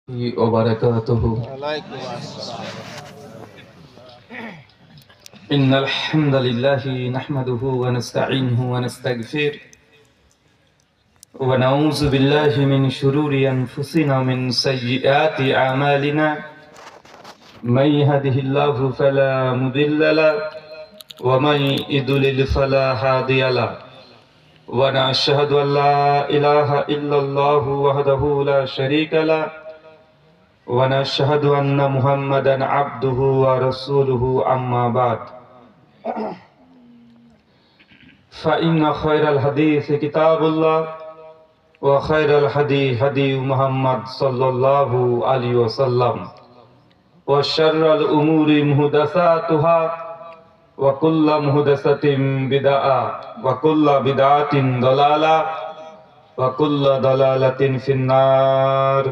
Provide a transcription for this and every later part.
وبركاته. إن الحمد لله نحمده ونستعينه ونستغفره ونعوذ بالله من شرور أنفسنا ومن سيئات أعمالنا. من يهده الله فلا مضل له ومن يضلل فلا هادي له، ونشهد أن لا إله إلا الله وحده لا شريك له، ونشهد أن محمدا عبده ورسوله. أما بعد، فإن خير الحديث كتاب الله، وخير الهدي هدي محمد صلى الله عليه وسلم، وشر الأمور محدثاتها، وكل محدثة بدعة، وكل بدعة ضلالة، وكل ضلالة في النار।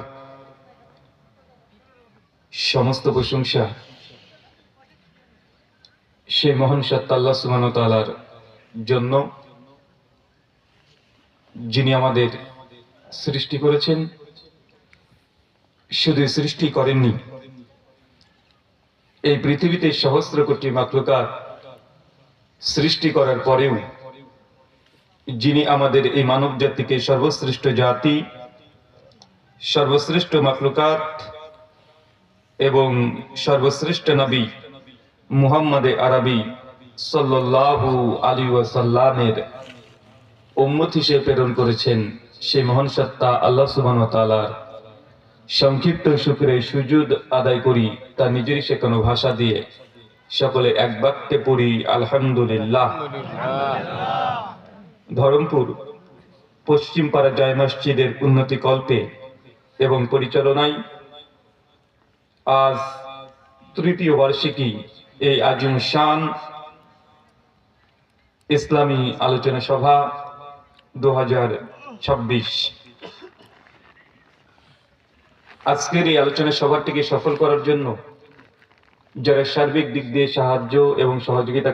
সমস্ত প্রশংসা সেই মহান সত্তা আল্লাহ সুবহানাহু ওয়া তাআলার জন্য, যিনি আমাদের সৃষ্টি করেছেন। শুধু সৃষ্টি করেননি, এই পৃথিবীতে সহস্র কোটি মাখলুকাত সৃষ্টি করার পরেও যিনি আমাদের এই মানব জাতিকে সর্বশ্রেষ্ঠ জাতি, সর্বশ্রেষ্ঠ মাখলুকাত এবং সর্বশ্রেষ্ঠ নবী মুহাম্মদে আরবি সাল্লাল্লাহু আলাইহি ওয়াসাল্লামের উম্মত হিসেবে প্রেরণ করেছেন, সেই মহান সত্তা আল্লাহ সুবহানাহু ওয়া তাআলার সংক্ষিপ্ত শুকরে সুজুদ আদায় করি। তার নিজেরই শেখানো ভাষা দিয়ে সকলে এক বাক্যে পড়ি আলহামদুলিল্লাহ। ধরমপুর পশ্চিম পাড়া জায় মসজিদের উন্নতি কল্পে এবং পরিচালনায় আজ তৃতীয় বার্ষিকী এই আজিম শান ইসলামী আলোচনা সভা 2026। আজকের এই আলোচনা সভাটিকে সফল করার জন্য যারা সার্বিক দিক দিয়ে সাহায্য এবং সহযোগিতা